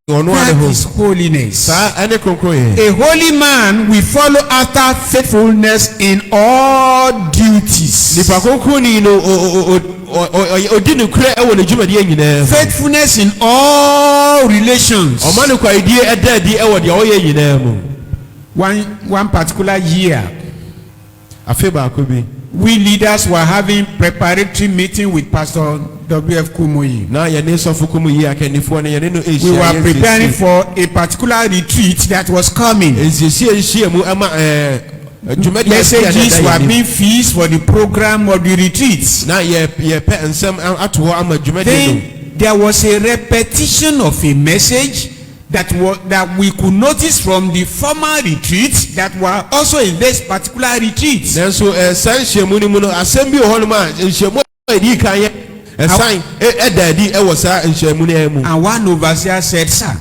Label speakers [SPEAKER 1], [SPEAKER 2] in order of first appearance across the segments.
[SPEAKER 1] That is holiness. A holy man will follow after faithfulness in all duties. Faithfulness in all relations. One particular year, we leaders were having preparatory meeting with Pastor W.F. Kumuyi. We were preparing for a particular retreat that was coming. Messages were being fixed for the program of the retreats. Then there was a repetition of a message that we could notice from the former retreats that were also in this particular retreat. And one overseer said, "Sir,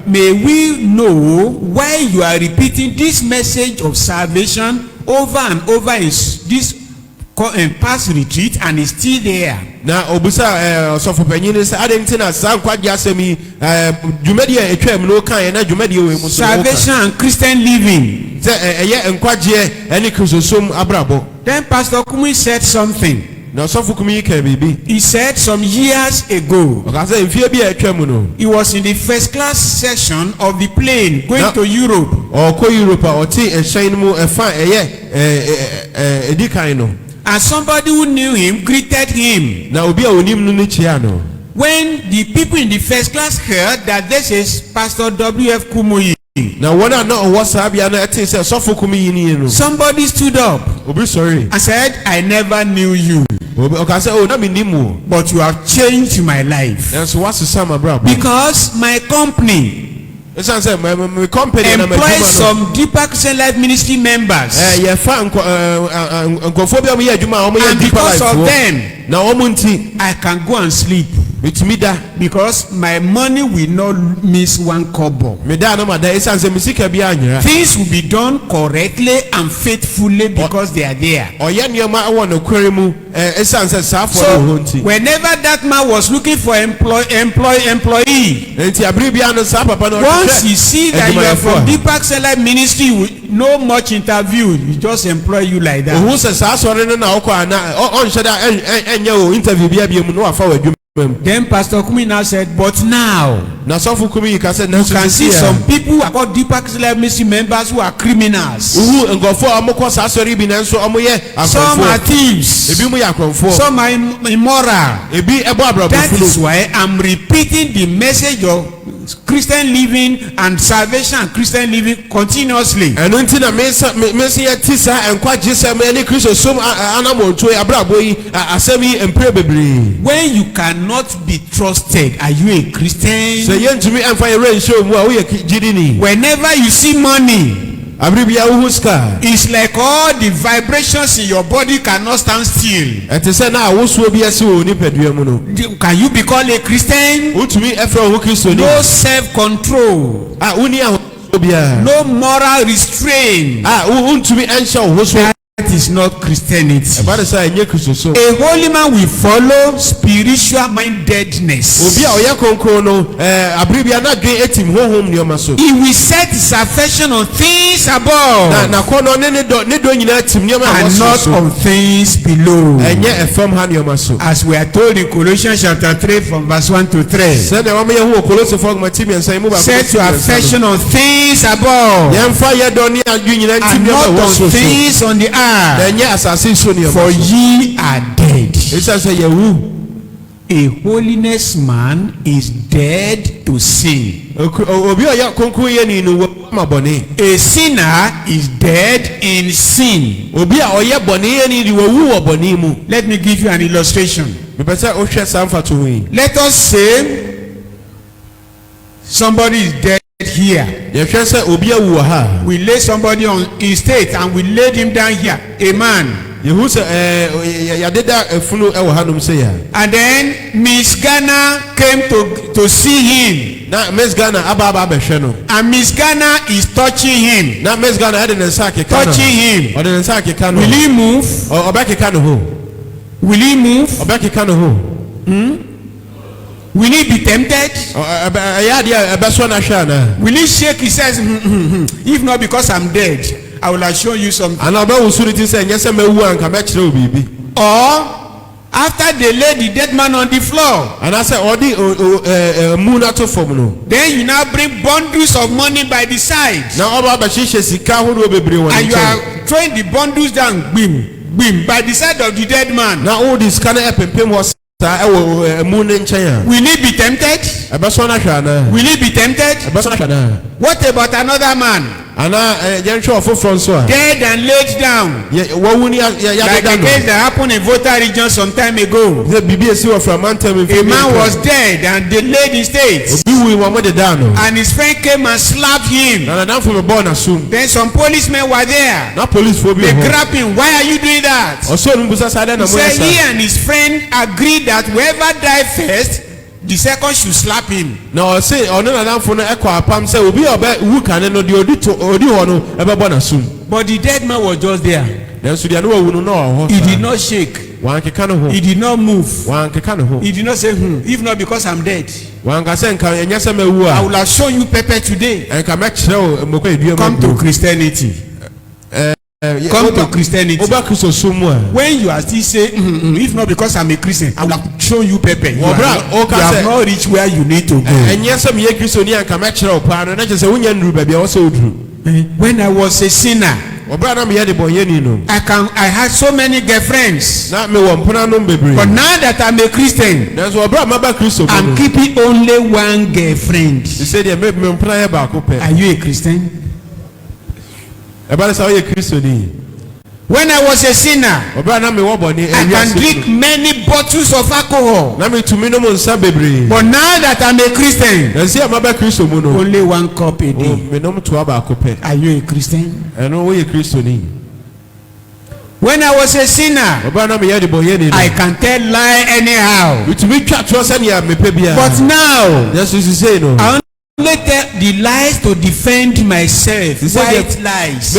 [SPEAKER 1] may we know why you are repeating this message of salvation over and over in this past retreat and is still there?" Salvation and Christian living. Then Pastor Kumuyi said something. He said some years ago, he was in the first class section of the plane going to Europe. And somebody who knew him greeted him. When the people in the first class heard that this is Pastor W.F. Kumuyi, somebody stood up and said, "I never knew you, but you have changed my life, because my company employs some Deeper Christian Life Ministry members, and because of them I can go and sleep, because my money will not miss one kobo. Things will be done correctly and faithfully because they are there." So whenever that man was looking for employee, once you see that you are from Deeper Christian Life Ministry, with no much interview, you just employ you like that. Then Pastor Kumuyi now said, "But now you can see some people who are called Deeper Christian Life Ministry members who are criminals. Some are thieves. Some are immoral. That is why I'm repeating the message of Christian living and salvation and Christian living continuously. When you cannot be trusted, are you a Christian? Whenever you see money, it's like all the vibrations in your body cannot stand still. Can you be called a Christian? No self-control, no moral restraint. That is not Christianity. A holy man will follow spiritual mindedness. He will set his affection on things above and not on things below. As we are told in Colossians chapter 3 from verse 1 to 3. Set your affection on things above and not on things on the earth. For ye are dead. A holiness man is dead to sin. A sinner is dead in sin. Let me give you an illustration. Let us say somebody is dead here. We lay somebody on his state and we laid him down here, a man. And then Miss Ghana came to see him. And Miss Ghana is touching him. Touching him. Will he move? Will he move? Will he be tempted? Will he shake his head? If not because I'm dead, I will show you something. Or after they lay the dead man on the floor, and I said, then you now bring bundles of money by the side, and you are throwing the bundles down, bim, bim, by the side of the dead man. Now all this kind of was. Will he be tempted? Will he be tempted? What about another man? Dead and laid down. Like the case that happened in Volta region some time ago. A man was dead and they laid in state. And his friend came and slapped him. Then some policemen were there. They grabbed him. Why are you doing that? He said he and his friend agreed that whoever died first, the second should slap him. No, say but the dead man was just there. He did not shake. He did not move. He did not say, if not because I'm dead, I will have shown you pepper today. Come to Christianity. Come to Christianity. When you are still saying, if not because I'm a Christian, I will have shown you pepper. You have not reached where you need to go. When I was a sinner, I had so many girlfriends. But now that I'm a Christian, I'm keeping only one girlfriend. Are you a Christian? When I was a sinner, I can drink many bottles of alcohol. But now that I'm a Christian, only one cup a day. Are you a Christian? When I was a sinner, I can tell lie anyhow. But now, I only tell the lies to defend myself. White lies.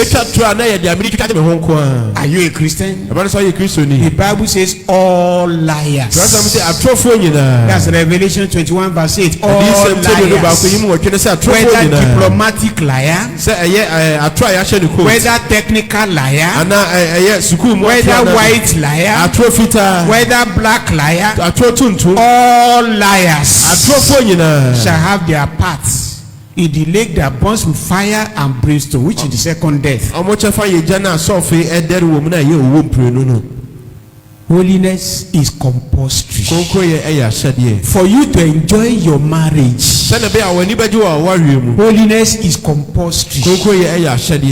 [SPEAKER 1] Are you a Christian? The Bible says all liars. That's Revelation 21 verse 8. All liars. Whether diplomatic liar, whether technical liar, whether white liar, whether black liar, all liars shall have their parts in the lake that burns with fire and brimstone, which is the second death. Holiness is compulsory. For you to enjoy your marriage, holiness is compulsory.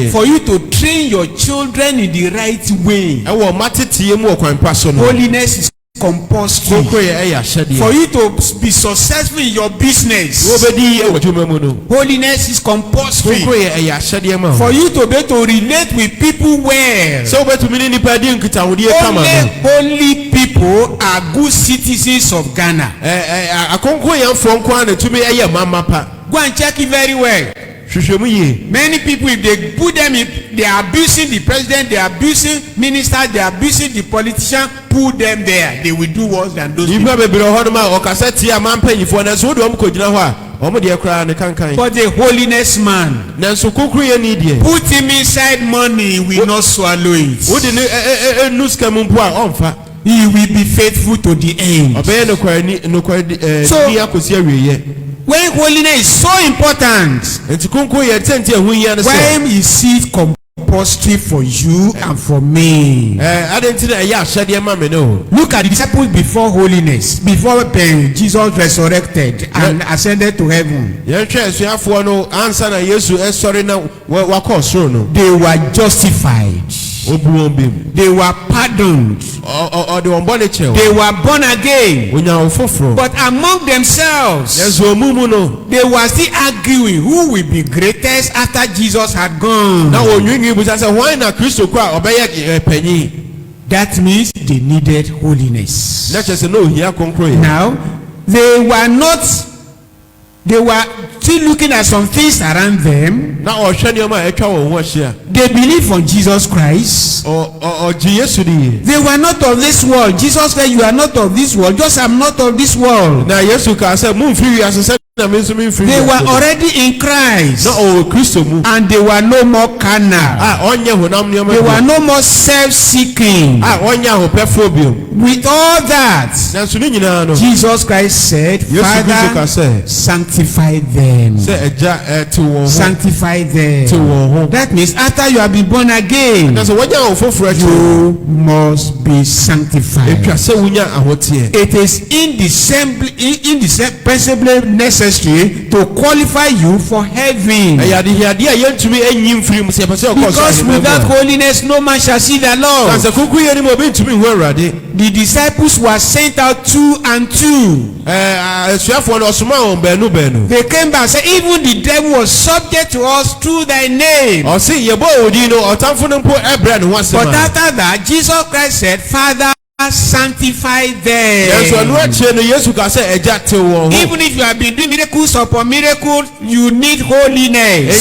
[SPEAKER 1] For you to train your children in the right way, holiness is compulsory. For you to be successful in your business, holiness is compulsory. For you to be able to relate with people well, only holy people are good citizens of Ghana. Go and check it very well. Many people, if they put them in, they are abusing the president, they are abusing ministers, they are abusing the politician. Put them there, they will do worse than those people. But the holiness man, put him inside money, he will not swallow it. He will be faithful to the end. So when holiness is so important, why is it compulsory for you and for me? Look at the disciples before holiness, before Jesus resurrected and ascended to heaven. They were justified. They were pardoned. They were born again. But among themselves, they were still arguing who will be greatest after Jesus had gone. That means they needed holiness. Now, they were not They were still looking at some things around them. They believe on Jesus Christ. They were not of this world. Jesus said, "You are not of this world, just I'm not of this world." They were already in Christ, and they were no more carnal. They were no more self-seeking. With all that, Jesus Christ said, "Father, sanctify them." Sanctify them. That means after you have been born again, you must be sanctified. It is indispensably necessary to qualify you for heaven. Because without holiness no man shall see the Lord. The disciples were sent out 2 and 2. They came back and said, "Even the devil was subject to us through thy name." But after that, Jesus Christ said, "Father, sanctify them." Even if you have been doing miracles upon miracles, you need holiness.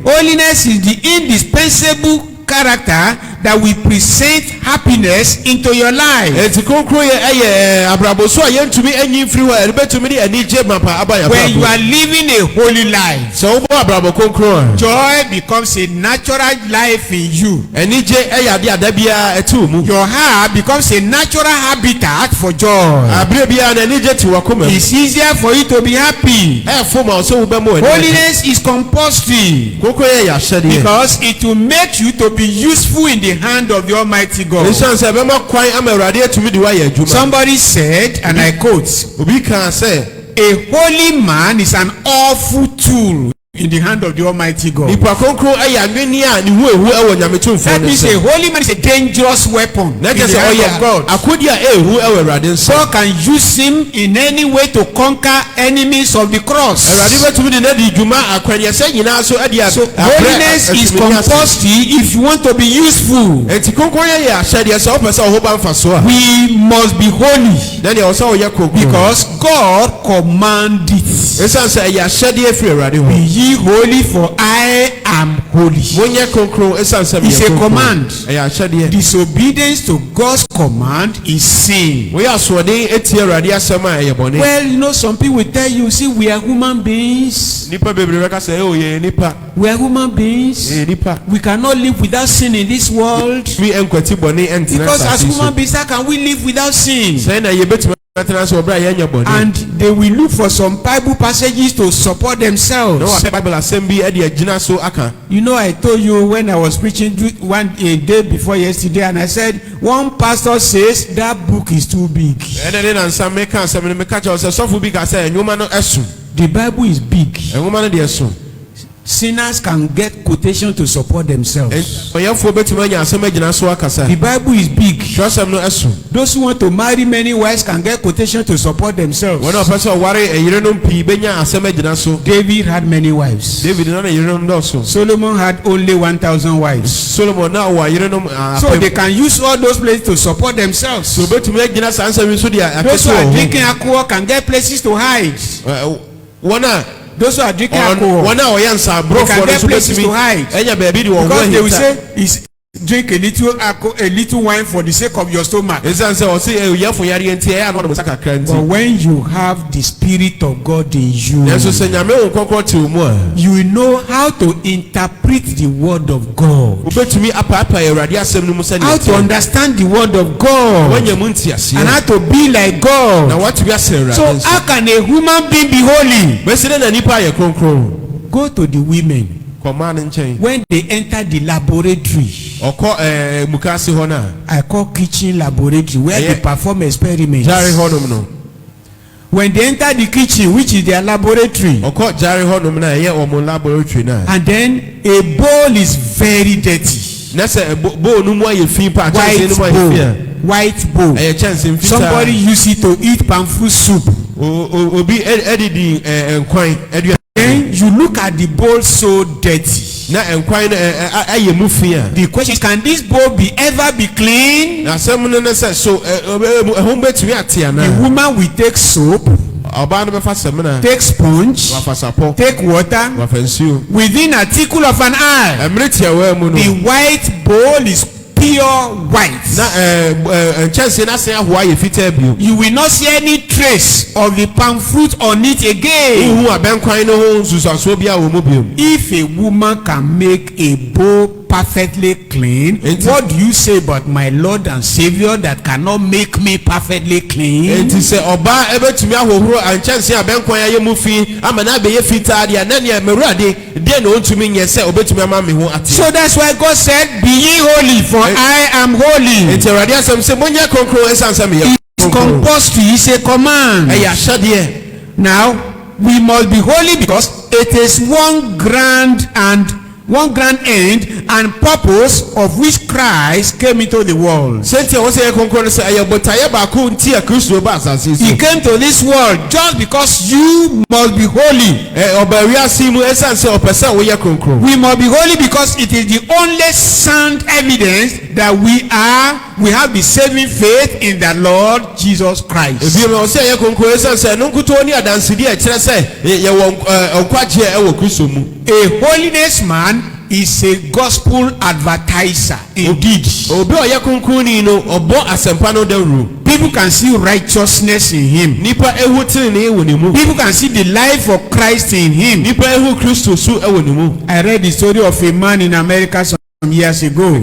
[SPEAKER 1] Holiness is the indispensable character that will present happiness into your life. When you are living a holy life, joy becomes a natural life in you. Your heart becomes a natural habitat for joy. It's easier for you to be happy. Holiness is compulsory because it will make you to be useful in the hand of the Almighty God. Somebody said, and I quote, "A holy man is an awful tool in the hand of the Almighty God." That means a holy man is a dangerous weapon in the hand of God. God can use him in any way to conquer enemies of the cross. So holiness is compulsory if you want to be useful. We must be holy because God commanded it. Be ye holy, for I am holy. It's a command. Disobedience to God's command is sin. Well, you know, some people will tell you, see, we are human beings. We are human beings. We cannot live without sin in this world. Because as human beings, how can we live without sin? And they will look for some Bible passages to support themselves. You know, I told you when I was preaching a day before yesterday, and I said one pastor says that book is too big. The Bible is big. Sinners can get quotation to support themselves. The Bible is big. Those who want to marry many wives can get quotation to support themselves. David had many wives. Solomon had only 1,000 wives. So they can use all those places to support themselves. Those who are drinking alcohol can get places to hide. Those who are drinking alcohol, they can get places to hide. Because they will say, drink a little wine for the sake of your stomach. But when you have the Spirit of God in you, you will know how to interpret the Word of God, how to understand the Word of God, and how to be like God. So how can a human being be holy? Go to the women when they enter the laboratory. I call kitchen laboratory, where they perform experiments. When they enter the kitchen, which is their laboratory, and then a bowl is very dirty, white bowl. Somebody use it to eat palm fruit soup. Then you look at the bowl so dirty. The question is, can this bowl be ever be clean? The woman will take soap, take sponge, take water. Within a tickle of an eye, the white bowl is pure white. You will not see any trace of the palm fruit on it again. If a woman can make a bowl perfectly clean, what do you say about my Lord and Savior that cannot make me perfectly clean? So that's why God said, be ye holy, for I am holy. It's compulsory, it's a command. Now we must be holy because it is one grand end and purpose of which Christ came into the world. He came to this world just because you must be holy. We must be holy because it is the only sound evidence that we have the saving faith in the Lord Jesus Christ. A holiness man is a gospel advertiser indeed. People can see righteousness in him. People can see the life of Christ in him. I read the story of a man in America some years ago.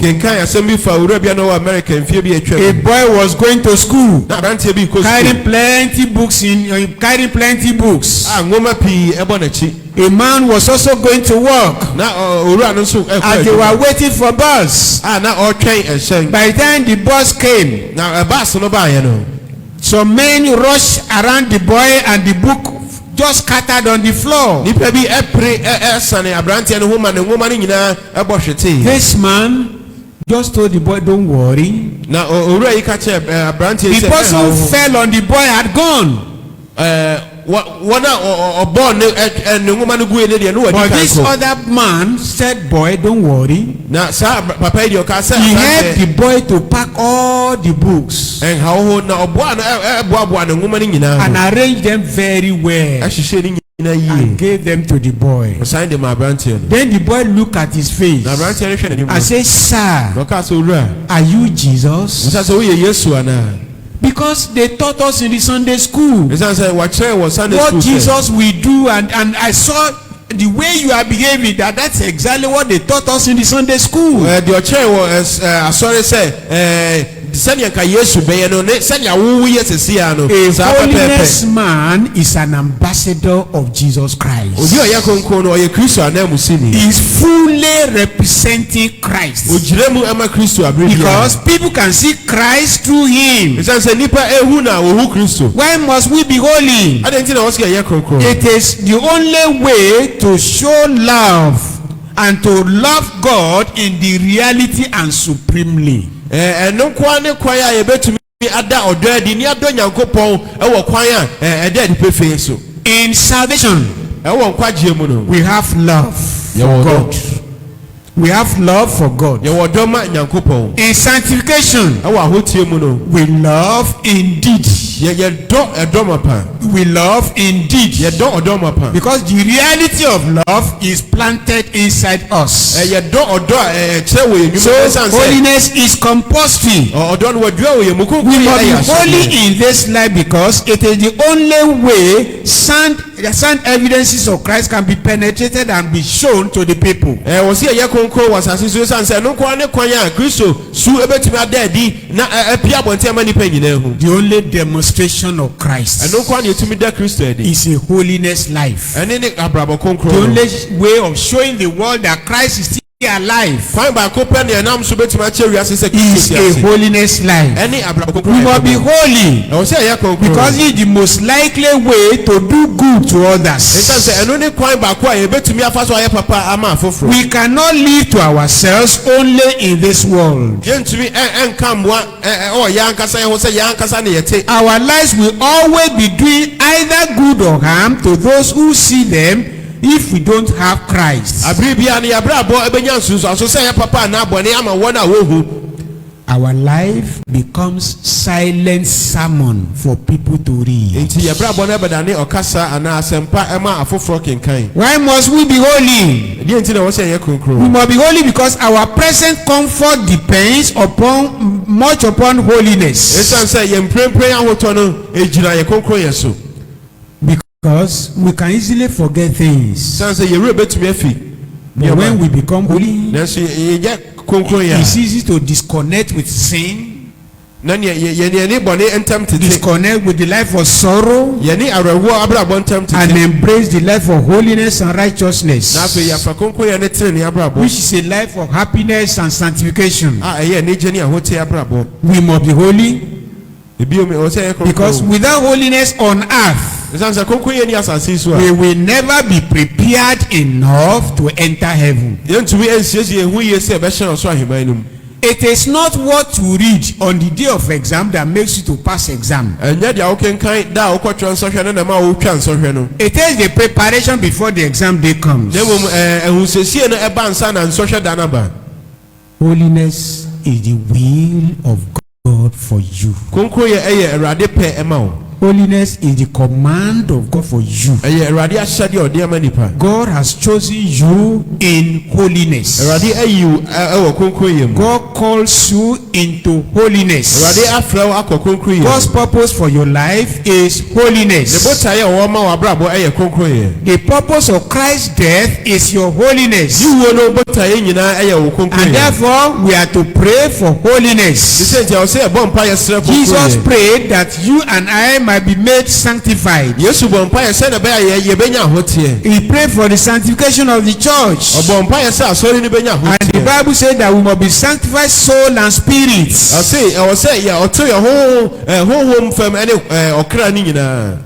[SPEAKER 1] A boy was going to school, carrying plenty books. A man was also going to work, and they were waiting for bus. By the time the bus came, some men rushed around the boy and the book just scattered on the floor. This man just told the boy, don't worry. The person who fell on the boy had gone. But this other man said, boy, don't worry. He helped the boy to pack all the books and arrange them very well and gave them to the boy. Then the boy looked at his face and said, sir, are you Jesus? Because they taught us in the Sunday school what Jesus will do, and I saw the way you are behaving, that's exactly what they taught us in the Sunday school. A holiness man is an ambassador of Jesus Christ. He is fully representing Christ because people can see Christ through him. Why must we be holy? It is the only way to show love and to love God in the reality and supremely. In salvation, we have love for God. We have love for God. In sanctification, we love indeed. We love indeed. Because the reality of love is planted inside us. So holiness is compulsory. We must be holy in this life because it is the only way sound evidences of Christ can be penetrated and be shown to the people. The only demonstration of Christ is a holiness life. The only way of showing the world that Christ is still alive is a holiness life. We must be holy because it is the most likely way to do good to others. We cannot live to ourselves only in this world. Our lives will always be doing either good or harm to those who see them if we don't have Christ. Our life becomes silent sermon for people to read. Why must we be holy? We must be holy because our present comfort depends much upon holiness. Because we can easily forget things. But when we become holy, it's easy to disconnect with sin, disconnect with the life of sorrow, and embrace the life of holiness and righteousness, which is a life of happiness and sanctification. We must be holy because without holiness on earth, we will never be prepared enough to enter heaven. It is not what you read on the day of exam that makes you to pass exam. It is the preparation before the exam day comes. Holiness is the will of God for you. Holiness is the command of God for you. God has chosen you in holiness. God calls you into holiness. God's purpose for your life is holiness. The purpose of Christ's death is your holiness. And therefore we are to pray for holiness. Jesus prayed that you and I might be made sanctified. He prayed for the sanctification of the church. And the Bible said that we must be sanctified soul and spirit.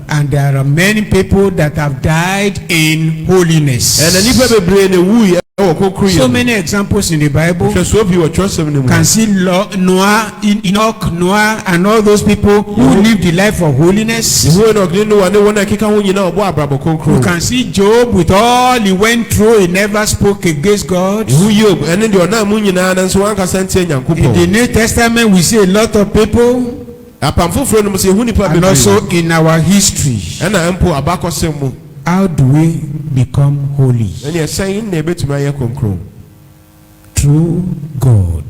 [SPEAKER 1] And there are many people that have died in holiness. So many examples in the Bible. Can see Noah, Enoch, Noah, and all those people who lived the life of holiness. You can see Job with all he went through, he never spoke against God. In the New Testament we see a lot of people, and also in our history. How do we become holy? Through God.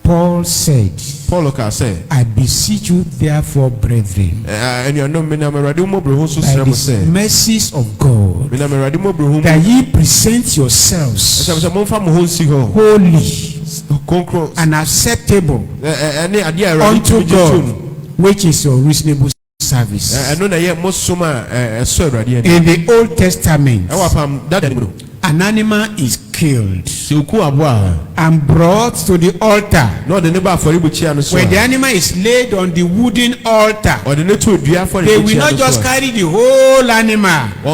[SPEAKER 1] Paul said, I beseech you therefore, brethren, by the mercies of God, that ye present yourselves holy and acceptable unto God, which is your reasonable service. In the Old Testament, an animal is killed and brought to the altar. When the animal is laid on the wooden altar, they will not just carry the whole animal. They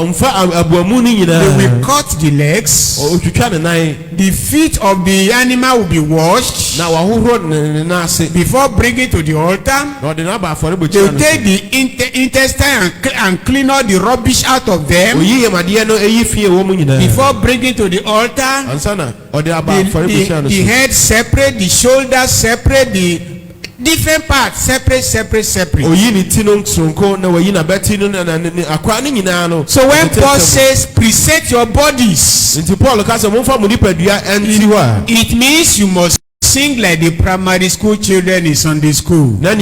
[SPEAKER 1] will cut the legs. The feet of the animal will be washed before bringing to the altar. They will take the intestine and clean all the rubbish out of them before bringing to the altar. The head separate, the shoulders separate, the different parts separate. So when Paul says present your bodies, it means you must sing like the primary school children in Sunday school. My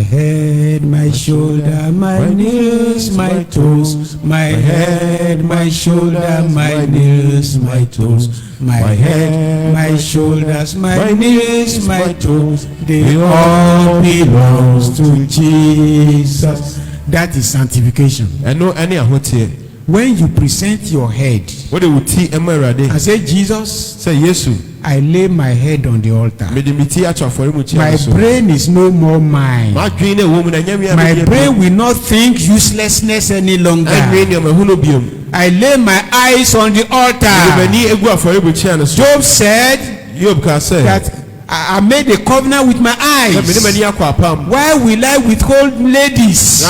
[SPEAKER 1] head, my shoulder, my knees, my toes. My head, my shoulder, my knees, my toes. My head, my shoulders, my knees, my toes. They all belong to Jesus. That is sanctification. When you present your head and say, Jesus, I lay my head on the altar. My brain is no more mine. My brain will not think uselessness any longer. I lay my eyes on the altar. Job said that I made a covenant with my eyes. Why will I withhold ladies?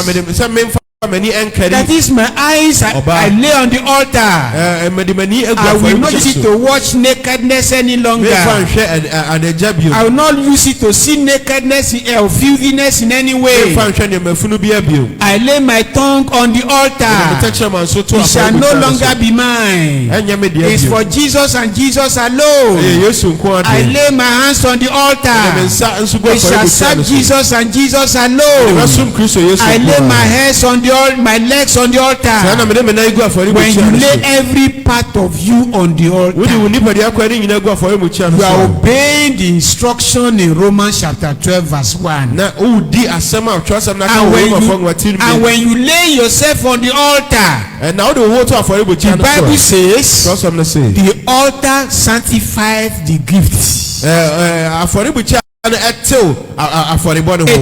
[SPEAKER 1] That is my eyes. I lay on the altar. I will not use it to watch nakedness any longer. I will not use it to see nakedness or filthiness in any way. I lay my tongue on the altar. It shall no longer be mine. It's for Jesus and Jesus alone. I lay my hands on the altar. It shall serve Jesus and Jesus alone. I lay my hands on the my legs on the altar. When you lay every part of you on the altar, you are obeying the instruction in Romans chapter 12 verse 1. And when you lay yourself on the altar, the Bible says the altar sanctifies the gifts. It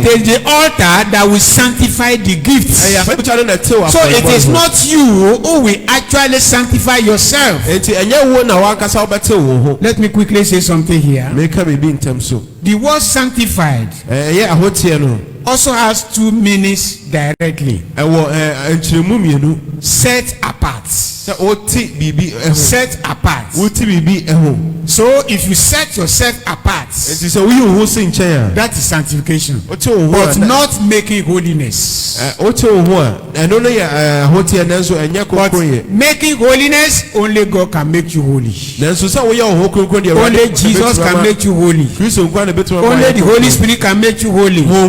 [SPEAKER 1] is the altar that will sanctify the gifts. So it is not you who will actually sanctify yourself. Let me quickly say something here. The word sanctified also has two meanings directly. Set apart. Set apart. So if you set yourself apart, that is sanctification, but not making holiness. But making holiness, only God can make you holy. Only Jesus can make you holy. Only the Holy Spirit can make you holy. Only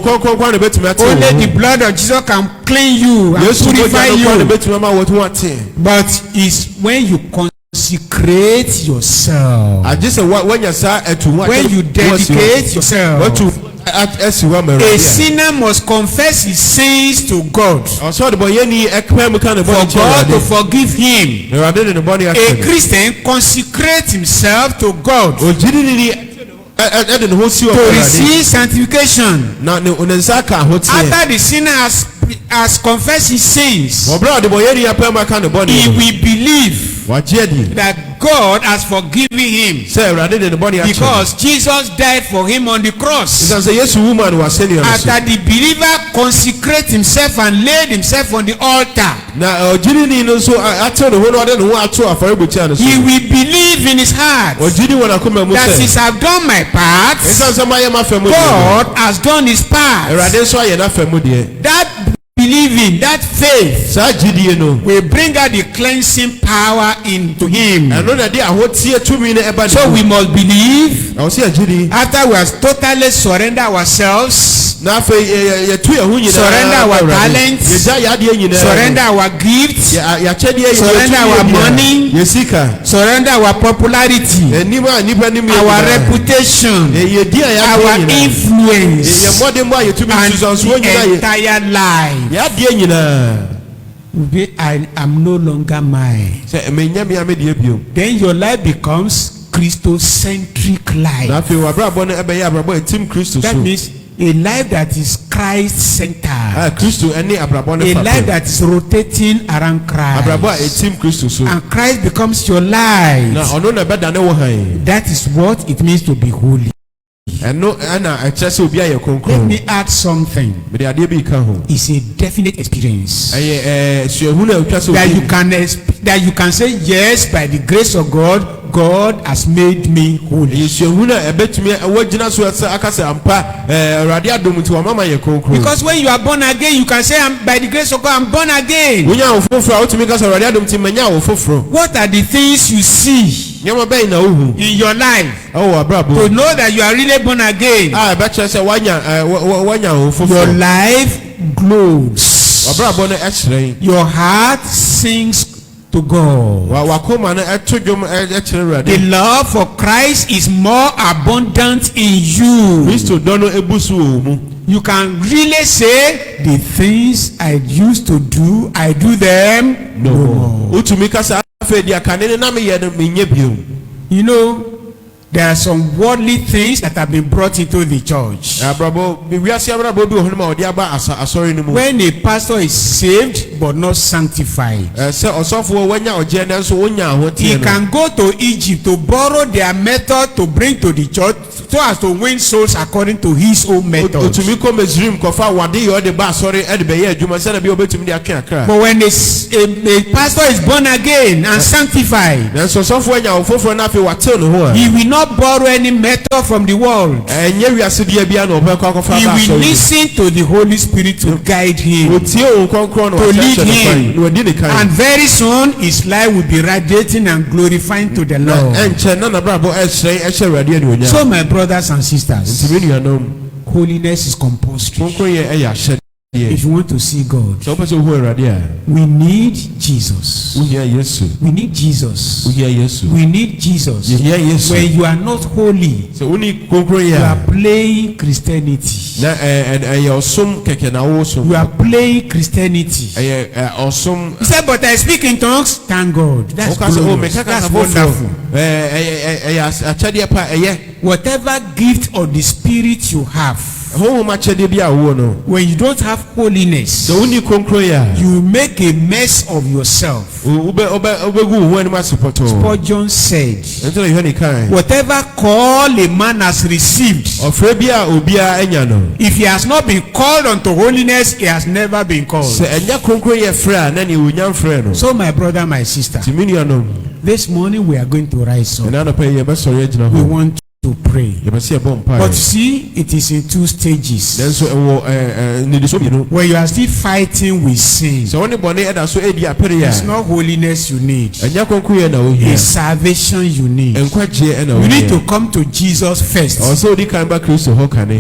[SPEAKER 1] the blood of Jesus can clean you and purify you. But it's when you consecrate yourself, when you dedicate yourself. A sinner must confess his sins to God for God to forgive him. A Christian consecrates himself to God to receive sanctification. After the sinner has confessed his sins, he will believe that God has forgiven him because Jesus died for him on the cross. After the believer consecrates himself and laid himself on the altar, he will believe in his heart that since I've done my part, God has done his part. That believing, that faith will bring out the cleansing power into him. So we must believe after we have totally surrendered ourselves, surrender our talents, surrender our gifts, surrender our money, surrender our popularity, our reputation, our influence, and the entire life. I am no longer mine. Then your life becomes Christocentric life. That means a life that is Christ-centered. A life that is rotating around Christ. And Christ becomes your life. That is what it means to be holy. Let me add something. It's a definite experience that you can say, yes, by the grace of God, God has made me holy. Because when you are born again, you can say, by the grace of God, I'm born again. What are the things you see in your life to know that you are really born again? Your life glows. Your heart sings to God. The love for Christ is more abundant in you. You can really say, the things I used to do, I do them no more. You know, There are some worldly things that have been brought into the church. When a pastor is saved but not sanctified, he can go to Egypt to borrow their method to bring to the church so as to win souls according to his own method. But when a pastor is born again and sanctified, he will not borrow any method from the world. He will listen to the Holy Spirit to guide him, to lead him, and very soon his life will be radiating and glorifying to the Lord. So my brothers and sisters, holiness is compulsory. If you want to see God, we need Jesus. We need Jesus. We need Jesus. When you are not holy, you are playing Christianity. You are playing Christianity. He said, but I speak in tongues. Thank God. That's glorious. That's wonderful. Whatever gift of the Spirit you have, when you don't have holiness, you make a mess of yourself. Spurgeon said, whatever call a man has received, if he has not been called unto holiness, he has never been called. So my brother, my sister, this morning we are going to rise up. We want to pray. But see, it is in two stages. When you are still fighting with sin, it's not holiness you need, it's salvation you need. You need to come to Jesus first.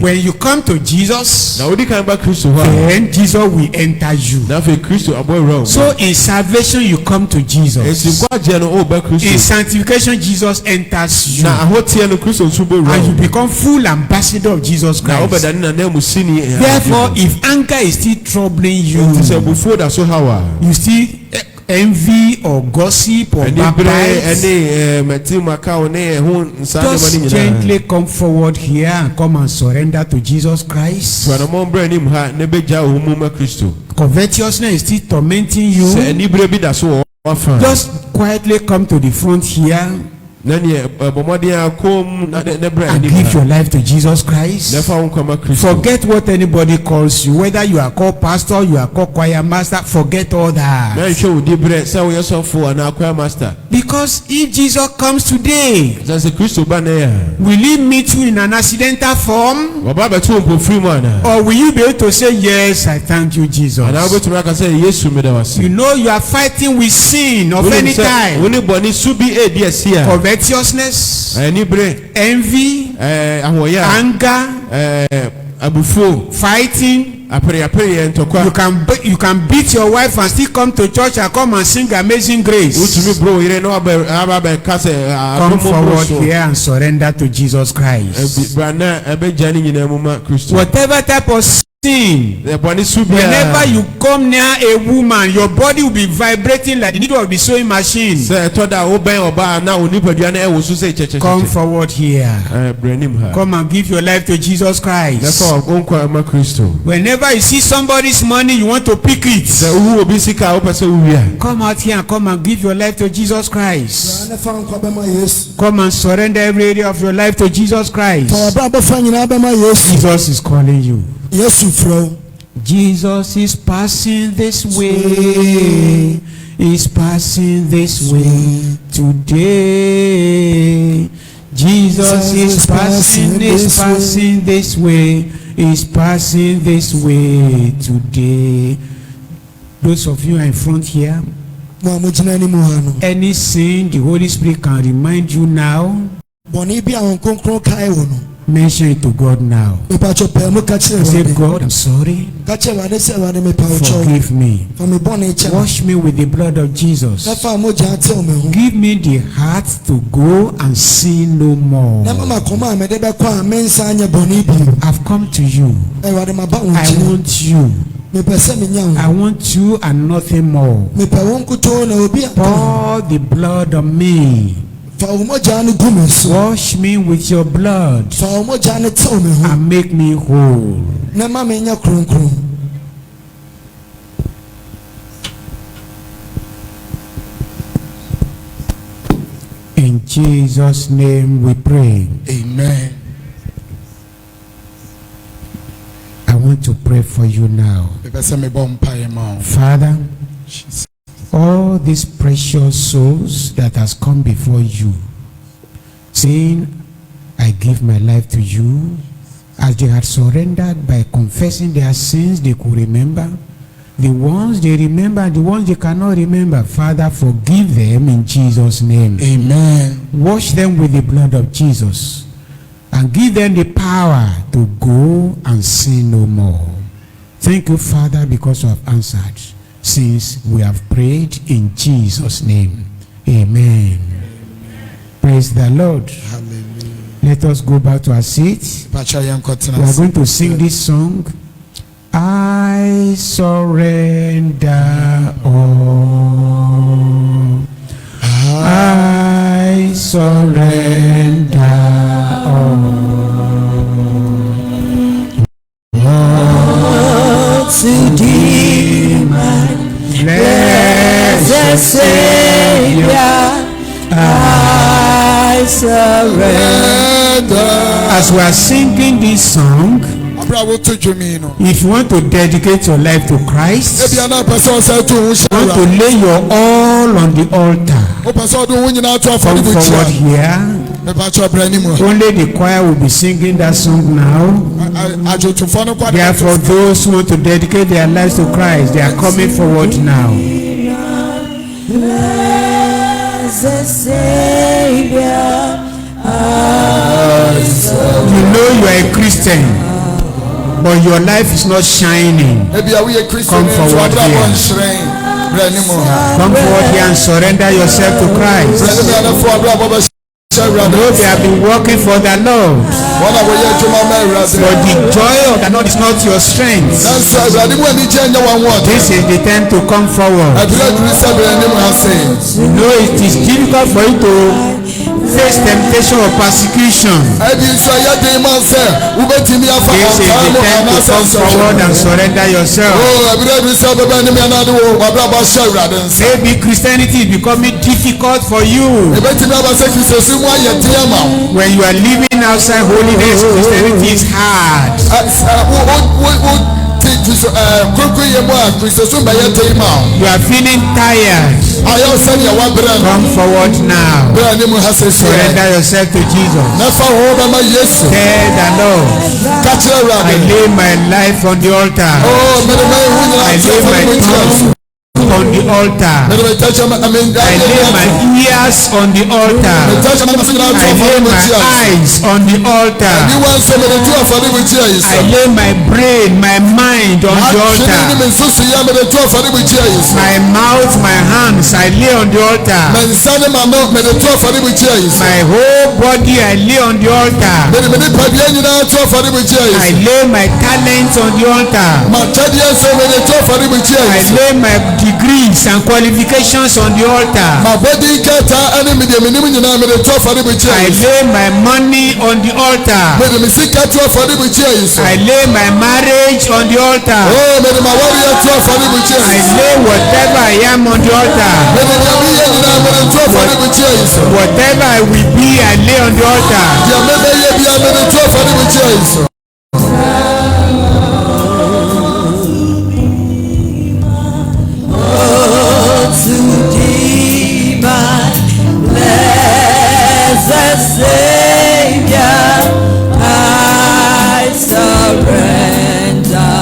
[SPEAKER 1] When you come to Jesus, then Jesus will enter you. So in salvation you come to Jesus. In sanctification Jesus enters you, and you become full ambassador of Jesus Christ. Therefore, if anger is still troubling you, you still envy or gossip or backbite, just gently come forward here and come and surrender to Jesus Christ. Covetousness is still tormenting you, just quietly come to the front here and give your life to Jesus Christ. Forget what anybody calls you, whether you are called pastor, you are called choir master, forget all that. Because if Jesus comes today, will he meet you in an accidental form, or will you be able to say, yes, I thank you, Jesus? You know you are fighting with sin of any time. Covetousness, envy, anger, fighting. You can beat your wife and still come to church and come and sing Amazing Grace. Come forward here and surrender to Jesus Christ. Whatever type of sin, whenever you come near a woman, your body will be vibrating like the needle of the sewing machine. Come forward here. Come and give your life to Jesus Christ. Whenever you see somebody's money, you want to pick it. Come out here and come and give your life to Jesus Christ. Come and surrender every area of your life to Jesus Christ. Jesus is calling you. Jesus is passing this way. He's passing this way today. Jesus is passing this way. He's passing this way today. Those of you are in front here, any sin the Holy Spirit can remind you now, mention it to God now. Say, God, I'm sorry. Forgive me. Wash me with the blood of Jesus. Give me the heart to go and sin no more. I've come to you. I want you. I want you and nothing more. Pour the blood on me. Wash me with your blood and make me whole. In Jesus' name we pray.
[SPEAKER 2] Amen.
[SPEAKER 1] I want to pray for you now. Father, all these precious souls that has come before you, saying, I give my life to you, as they had surrendered by confessing their sins they could remember, the ones they remember, the ones they cannot remember, Father, forgive them in Jesus' name.
[SPEAKER 2] Amen.
[SPEAKER 1] Wash them with the blood of Jesus and give them the power to go and sin no more. Thank you, Father, because you have answered, since we have prayed in Jesus' name. Amen. Praise the Lord.
[SPEAKER 2] Hallelujah.
[SPEAKER 1] Let us go back to our seats. We are going to sing this song. I surrender all. I surrender all.
[SPEAKER 3] To thee, my blessed Savior, I surrender.
[SPEAKER 1] As we are singing this song, if you want to dedicate your life to Christ, you want to lay your all on the altar, come forward here. Only the choir will be singing that song now. Therefore, those who want to dedicate their lives to Christ, they are coming forward now. You know you are a Christian, but your life is not shining. Come forward here. Come forward here and surrender yourself to Christ. You know they have been working for the Lord, but the joy of the Lord is not your strength. This is the time to come forward. You know it is difficult for you to face temptation or persecution. This is the time to come forward and surrender yourself. Maybe Christianity is becoming difficult for you. When you are living outside holiness, Christianity is hard. You are feeling tired. Come forward now. Surrender yourself to Jesus. Tell the Lord, I lay my life on the altar. I lay my tongue on the altar. I lay my ears on the altar. I lay my eyes on the altar. I lay my brain, my mind on the altar. My mouth, my hands, I lay on the altar. My whole body, I lay on the altar. I lay my talents on the altar. I lay my degrees and qualifications on the altar. I lay my money on the altar. I lay my marriage on the altar. I lay whatever I am on the altar. Whatever I will be, I lay on the altar.
[SPEAKER 3] To thee, my blessed Savior, I surrender.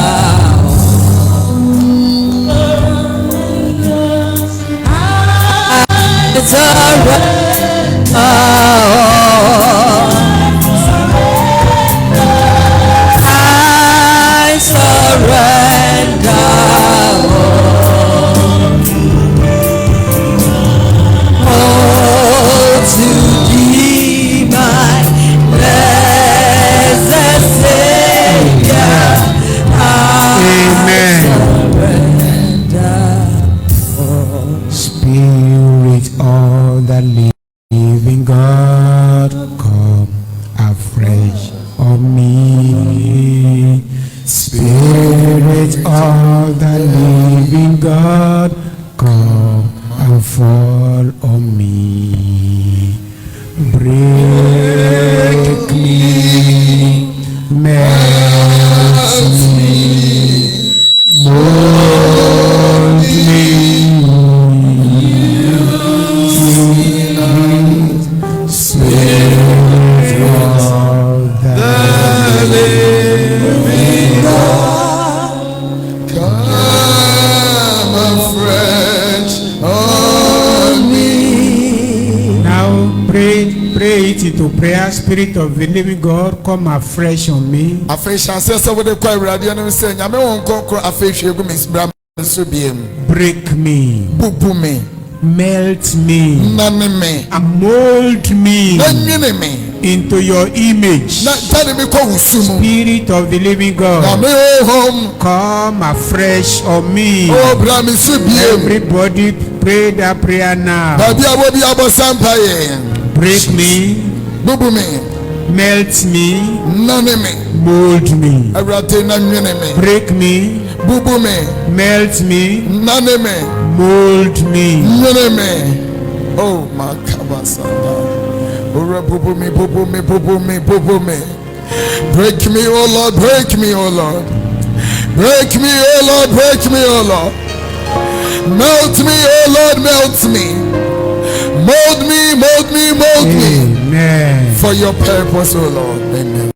[SPEAKER 3] I surrender. To thee, my blessed Savior,
[SPEAKER 1] Amen. Spirit of the living God. Pray it into prayer. Spirit of the living God, come afresh on me. Break me. Melt me. And mold me into your image. Spirit of the living God, come afresh on me. Everybody pray that prayer now. Break me, melt me, mold me. Break me, melt me, mold me.
[SPEAKER 2] Oh my kabasanda. Break me, oh Lord, break me, oh Lord. Break me, oh Lord, break me, oh Lord. Melt me, oh Lord, melt me. Mold me, mold me, mold me. For your purpose, oh Lord. Amen.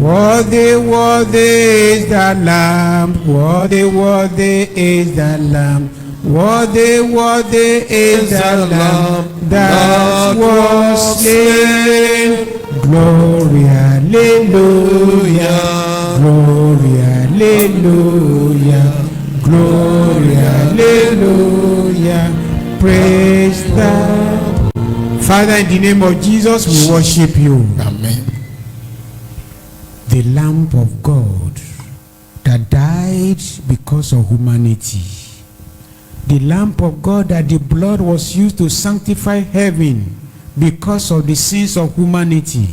[SPEAKER 1] Worthy, worthy is the Lamb. Worthy, worthy is the Lamb. Worthy, worthy is the Lamb that was slain. Glory, hallelujah. Glory, hallelujah. Glory, hallelujah. Praise God. Father, in the name of Jesus, we worship you.
[SPEAKER 2] Amen.
[SPEAKER 1] The Lamb of God that died because of humanity. The Lamb of God that the blood was used to sanctify heaven because of the sins of humanity.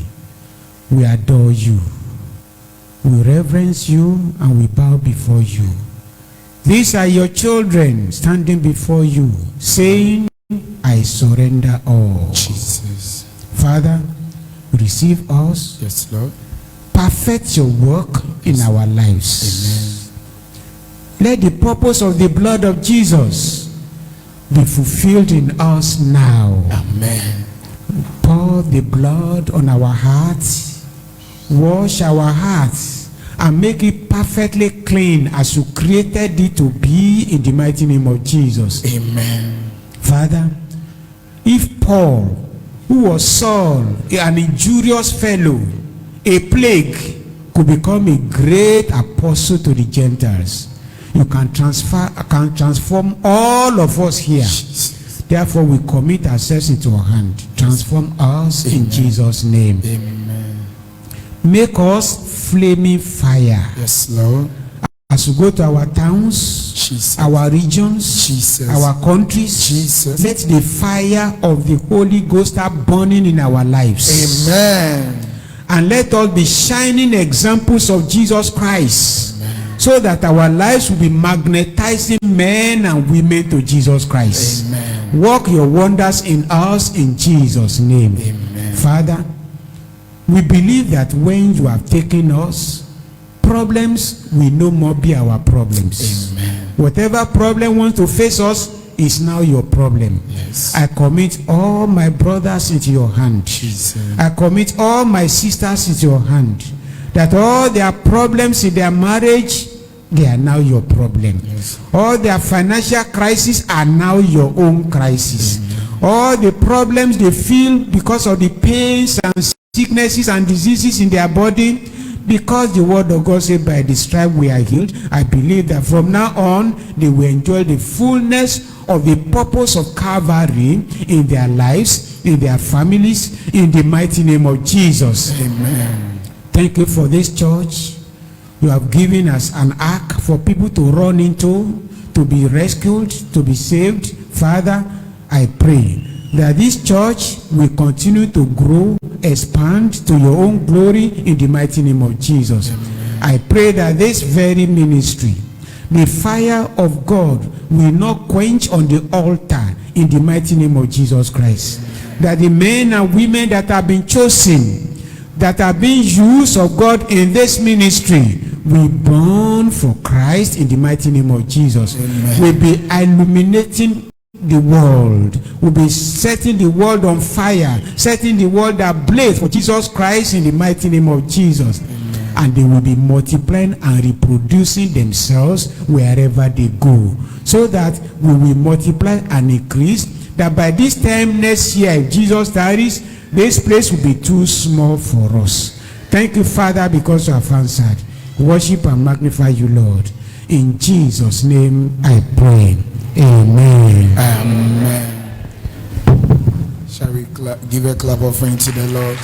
[SPEAKER 1] We adore you. We reverence you and we bow before you. These are your children standing before you, saying, I surrender all.
[SPEAKER 2] Jesus.
[SPEAKER 1] Father, receive us.
[SPEAKER 2] Yes, Lord.
[SPEAKER 1] Perfect your work in our lives.
[SPEAKER 2] Amen.
[SPEAKER 1] Let the purpose of the blood of Jesus be fulfilled in us now.
[SPEAKER 2] Amen.
[SPEAKER 1] Pour the blood on our hearts. Wash our hearts and make it perfectly clean as you created it to be, in the mighty name of Jesus.
[SPEAKER 2] Amen.
[SPEAKER 1] Father, if Paul, who was Saul, an injurious fellow, a plague, could become a great apostle to the Gentiles, you can transform all of us here.
[SPEAKER 2] Jesus.
[SPEAKER 1] Therefore, we commit ourselves into your hand. Transform us. Amen. In Jesus' name.
[SPEAKER 2] Amen.
[SPEAKER 1] Make us flaming fire.
[SPEAKER 2] Yes, Lord.
[SPEAKER 1] As we go to our towns,
[SPEAKER 2] Jesus.
[SPEAKER 1] Our regions,
[SPEAKER 2] Jesus.
[SPEAKER 1] Our countries,
[SPEAKER 2] Jesus.
[SPEAKER 1] Let the fire of the Holy Ghost start burning in our lives.
[SPEAKER 2] Amen.
[SPEAKER 1] And let us be shining examples of Jesus Christ. Amen. So that our lives will be magnetizing men and women to Jesus Christ.
[SPEAKER 2] Amen.
[SPEAKER 1] Work your wonders in us in Jesus' name.
[SPEAKER 2] Amen.
[SPEAKER 1] Father, we believe that when you have taken us, problems will no more be our problems.
[SPEAKER 2] Amen.
[SPEAKER 1] Whatever problem wants to face us is now your problem.
[SPEAKER 2] Yes.
[SPEAKER 1] I commit all my brothers into your hand.
[SPEAKER 2] Jesus.
[SPEAKER 1] I commit all my sisters into your hand. That all their problems in their marriage, they are now your problem.
[SPEAKER 2] Yes.
[SPEAKER 1] All their financial crises are now your own crisis.
[SPEAKER 2] Amen.
[SPEAKER 1] All the problems they feel because of the pains and sicknesses and diseases in their body, because the word of God said by the stripe we are healed, I believe that from now on they will enjoy the fullness of the purpose of Calvary in their lives, in their families, in the mighty name of Jesus.
[SPEAKER 2] Amen.
[SPEAKER 1] Thank you for this church. You have given us an ark for people to run into, to be rescued, to be saved. Father, I pray that this church will continue to grow, expand to your own glory in the mighty name of Jesus. Amen. I pray that this very ministry, the fire of God will not quench on the altar in the mighty name of Jesus Christ. Amen. That the men and women that have been chosen, that have been used of God in this ministry, will burn for Christ in the mighty name of Jesus. Amen. Will be illuminating the world, will be setting the world on fire, setting the world ablaze for Jesus Christ in the mighty name of Jesus. Amen. And they will be multiplying and reproducing themselves wherever they go, so that we will multiply and increase that by this time next year, if Jesus tarries, this place will be too small for us. Thank you, Father, because you have answered. Worship and magnify you, Lord. In Jesus' name I pray. Amen.
[SPEAKER 2] Amen. Shall we give a clap offering to the Lord?